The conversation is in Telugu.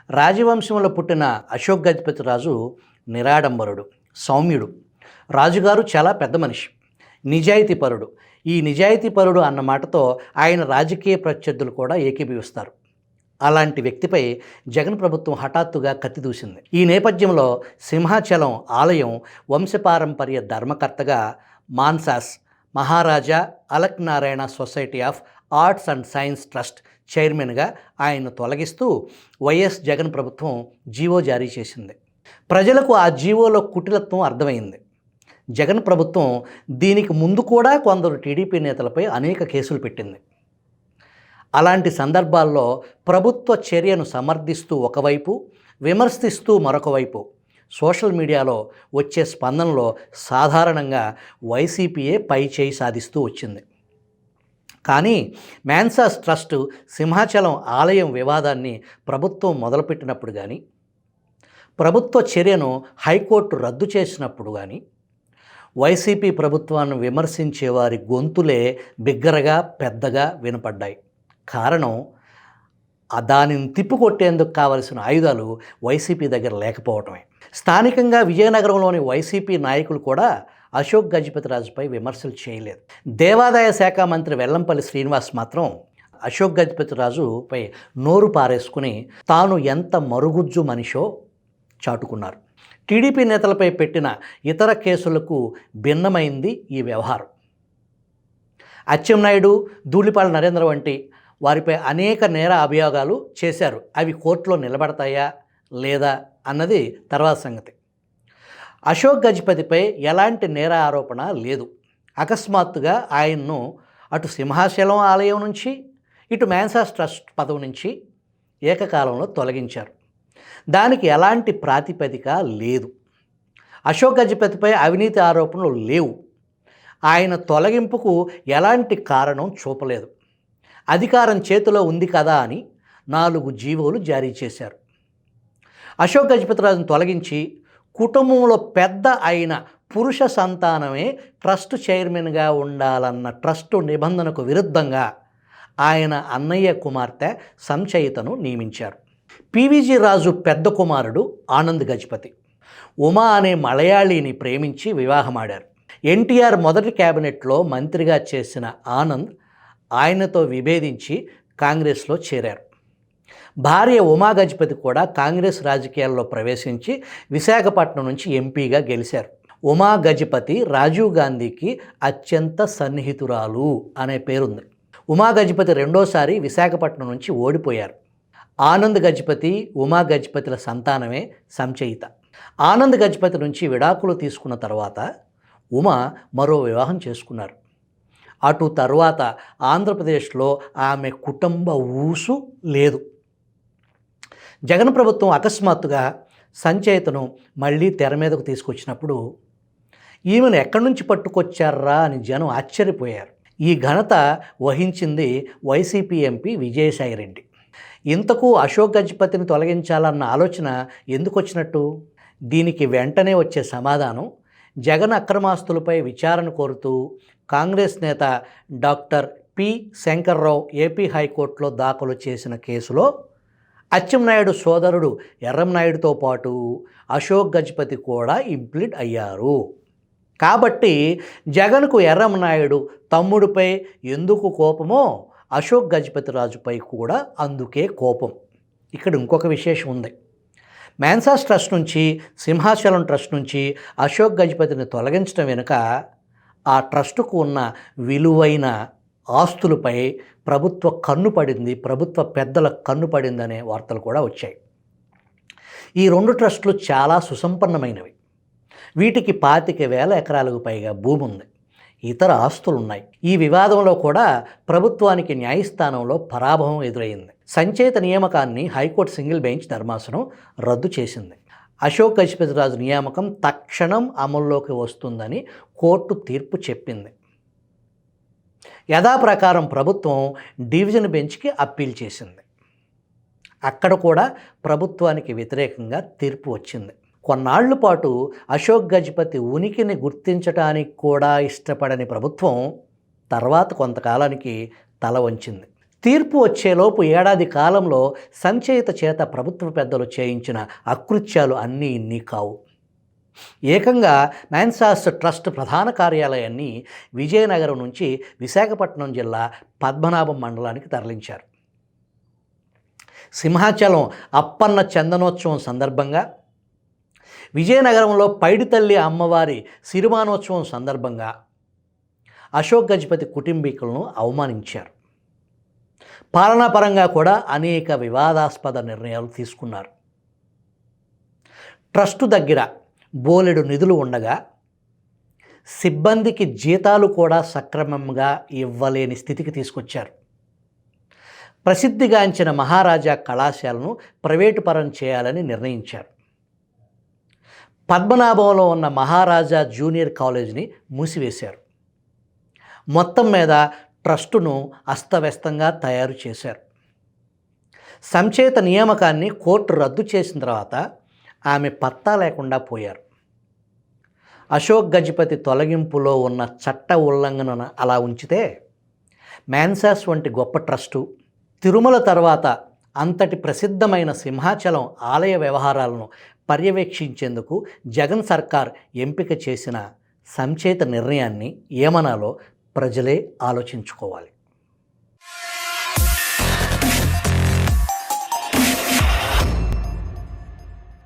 రాజవంశంలో పుట్టిన అశోక్ గజపతి రాజు నిరాడంబరుడు, సౌమ్యుడు. రాజుగారు చాలా పెద్ద మనిషి, నిజాయితీపరుడు. ఈ నిజాయితీపరుడు అన్న మాటతో ఆయన రాజకీయ ప్రత్యర్థులు కూడా ఏకీభవిస్తారు. అలాంటి వ్యక్తిపై జగన్ ప్రభుత్వం హఠాత్తుగా కత్తి దూసింది. ఈ నేపథ్యంలో సింహాచలం ఆలయం వంశపారంపర్య ధర్మకర్తగా Mansas Maharaja Alak Narayan society of arts and science trust చైర్మన్గా ఆయన్ను తొలగిస్తూ వైఎస్ జగన్ ప్రభుత్వం జీవో జారీ చేసింది. ప్రజలకు ఆ జీవోలో కుటిలత్వం అర్థమైంది. జగన్ ప్రభుత్వం దీనికి ముందు కూడా కొందరు టీడీపీ నేతలపై అనేక కేసులు పెట్టింది. అలాంటి సందర్భాల్లో ప్రభుత్వ చర్యను సమర్థిస్తూ ఒకవైపు, విమర్శిస్తూ మరొక వైపు సోషల్ మీడియాలో వచ్చే స్పందనలో సాధారణంగా వైసీపీయే పై చేయి సాధిస్తూ వచ్చింది. కానీ మాన్సాస్ ట్రస్ట్ సింహాచలం ఆలయం వివాదాన్ని ప్రభుత్వం మొదలుపెట్టినప్పుడు కానీ, ప్రభుత్వ చర్యను హైకోర్టు రద్దు చేసినప్పుడు కానీ వైసీపీ ప్రభుత్వాన్ని విమర్శించే వారి గొంతులే బిగ్గరగా పెద్దగా వినపడ్డాయి. కారణం దానిని తిప్పికొట్టేందుకు కావలసిన ఆయుధాలు వైసీపీ దగ్గర లేకపోవటమే. స్థానికంగా విజయనగరంలోని వైసీపీ నాయకులు కూడా అశోక్ గజపతి రాజుపై విమర్శలు చేయలేదు. దేవాదాయ శాఖ మంత్రి వెల్లంపల్లి శ్రీనివాస్ మాత్రం అశోక్ గజపతి రాజుపై నోరు పారేసుకుని తాను ఎంత మరుగుజ్జు మనిషో చాటుకున్నారు. టీడీపీ నేతలపై పెట్టిన ఇతర కేసులకు భిన్నమైంది ఈ వ్యవహారం. అచ్చెన్నాయుడు, ధూళిపాల నరేంద్ర వంటి వారిపై అనేక నేర అభియోగాలు చేశారు. అవి కోర్టులో నిలబడతాయా లేదా అన్నది తర్వాత సంగతి. అశోక్ గజపతిపై ఎలాంటి నేర ఆరోపణ లేదు. అకస్మాత్తుగా ఆయన్ను అటు సింహాచలం ఆలయం నుంచి, ఇటు మాన్సాస్ ట్రస్ట్ పదవి నుంచి ఏకకాలంలో తొలగించారు. దానికి ఎలాంటి ప్రాతిపదిక లేదు. అశోక్ గజపతిపై అవినీతి ఆరోపణలు లేవు. ఆయన తొలగింపుకు ఎలాంటి కారణం చూపలేదు. అధికారం చేతిలో ఉంది కదా అని 4 జీవోలు జారీ చేశారు. అశోక్ గజపతిరాజును తొలగించి కుటుంబంలో పెద్ద అయిన పురుష సంతానమే ట్రస్ట్ చైర్మన్గా ఉండాలన్న ట్రస్టు నిబంధనకు విరుద్ధంగా ఆయన అన్నయ్య కుమార్తె సంచయితను నియమించారు. పివిజి రాజు పెద్ద కుమారుడు ఆనంద్ గజపతి ఉమా అనే మలయాళీని ప్రేమించి వివాహమాడారు. ఎన్టీఆర్ మొదటి క్యాబినెట్లో మంత్రిగా చేసిన ఆనంద్ ఆయనతో విభేదించి కాంగ్రెస్లో చేరారు. భార్య ఉమా గజపతి కూడా కాంగ్రెస్ రాజకీయాల్లో ప్రవేశించి విశాఖపట్నం నుంచి ఎంపీగా గెలిచారు. ఉమా గజపతి రాజీవ్ గాంధీకి అత్యంత సన్నిహితురాలు అనే పేరుంది. ఉమా గజపతి రెండోసారి విశాఖపట్నం నుంచి ఓడిపోయారు. ఆనంద్ గజపతి, ఉమా గజపతిల సంతానమే సంచయిత. ఆనంద్ గజపతి నుంచి విడాకులు తీసుకున్న తర్వాత ఉమా మరో వివాహం చేసుకున్నారు. అటు తర్వాత ఆంధ్రప్రదేశ్లో ఆమె కుటుంబ ఊసు లేదు. జగన్ ప్రభుత్వం అకస్మాత్తుగా సంచయితను మళ్ళీ తెర మీదకు తీసుకొచ్చినప్పుడు ఈమెను ఎక్కడి నుంచి పట్టుకొచ్చారా అని జనం ఆశ్చర్యపోయారు. ఈ ఘనత వహించింది వైసీపీ ఎంపీ విజయసాయిరెడ్డి. ఇంతకు అశోక్ గజపతిని తొలగించాలన్న ఆలోచన ఎందుకు వచ్చినట్టు? దీనికి వెంటనే వచ్చే సమాధానం జగన్ అక్రమాస్తులపై విచారణ కోరుతూ కాంగ్రెస్ నేత డాక్టర్ పి శంకర్రావు ఏపీ హైకోర్టులో దాఖలు చేసిన కేసులో అచ్చెన్నాయుడు సోదరుడు ఎర్రంనాయుడుతో పాటు అశోక్ గజపతి కూడా ఇంప్లీడ్ అయ్యారు. కాబట్టి జగన్కు ఎర్రంనాయుడు తమ్ముడిపై ఎందుకు కోపమో అశోక్ గజపతి రాజుపై కూడా అందుకే కోపం. ఇక్కడ ఇంకొక విశేషం ఉంది. మాన్సాస్ ట్రస్ట్ నుంచి, సింహాచలం ట్రస్ట్ నుంచి అశోక్ గజపతిని తొలగించడం వెనుక ఆ ట్రస్టుకు ఉన్న విలువైన ఆస్తులపై ప్రభుత్వ కన్ను పడింది, ప్రభుత్వ పెద్దల కన్ను పడిందనే వార్తలు కూడా వచ్చాయి. ఈ 2 ట్రస్టులు చాలా సుసంపన్నమైనవి. వీటికి 25,000 ఎకరాలకు పైగా భూమి ఉంది, ఇతర ఆస్తులు ఉన్నాయి. ఈ వివాదంలో కూడా ప్రభుత్వానికి న్యాయస్థానంలో పరాభవం ఎదురైంది. సంచయిత నియామకాన్ని హైకోర్టు సింగిల్ బెంచ్ ధర్మాసనం రద్దు చేసింది. అశోక్ గజపతి రాజు నియామకం తక్షణం అమల్లోకి వస్తుందని కోర్టు తీర్పు చెప్పింది. యథాప్రకారం ప్రభుత్వం డివిజన్ బెంచ్కి అప్పీల్ చేసింది. అక్కడ కూడా ప్రభుత్వానికి వ్యతిరేకంగా తీర్పు వచ్చింది. కొన్నాళ్ల పాటు అశోక్ గజపతి ఉనికిని గుర్తించడానికి కూడా ఇష్టపడని ప్రభుత్వం తర్వాత కొంతకాలానికి తల వంచింది. తీర్పు వచ్చేలోపు ఏడాది కాలంలో సంచయిత చేత ప్రభుత్వ పెద్దలు చేయించిన అకృత్యాలు అన్నీ ఇన్ని కావు. ఏకంగా మ్యాన్సాస్ ట్రస్ట్ ప్రధాన కార్యాలయాన్ని విజయనగరం నుంచి విశాఖపట్నం జిల్లా పద్మనాభం మండలానికి తరలించారు. సింహాచలం అప్పన్న చందనోత్సవం సందర్భంగా, విజయనగరంలో పైడితల్లి అమ్మవారి సిరిమానోత్సవం సందర్భంగా అశోక్ గజపతి కుటుంబీకులను అవమానించారు. పాలనాపరంగా కూడా అనేక వివాదాస్పద నిర్ణయాలు తీసుకున్నారు. ట్రస్టు దగ్గర బోలెడు నిధులు ఉండగా సిబ్బందికి జీతాలు కూడా సక్రమంగా ఇవ్వలేని స్థితికి తీసుకొచ్చారు. ప్రసిద్ధిగాంచిన మహారాజా కళాశాలను ప్రైవేటు పరం చేయాలని నిర్ణయించారు. పద్మనాభంలో ఉన్న మహారాజా జూనియర్ కాలేజీని మూసివేశారు. మొత్తం మీద ట్రస్టును అస్తవ్యస్తంగా తయారు చేశారు. సంచేత నియామకాన్ని కోర్టు రద్దు చేసిన తర్వాత ఆమె పత్తా లేకుండా పోయారు. అశోక్ గజపతి తొలగింపులో ఉన్న చట్ట ఉల్లంఘనను అలా ఉంచితే, మ్యాన్సాస్ వంటి గొప్ప ట్రస్టు తిరుమల తర్వాత అంతటి ప్రసిద్ధమైన సింహాచలం ఆలయ వ్యవహారాలను పర్యవేక్షించేందుకు జగన్ సర్కార్ ఎంపిక చేసిన సంచేత నిర్ణయాన్ని ఏమనాలో ప్రజలే ఆలోచించుకోవాలి.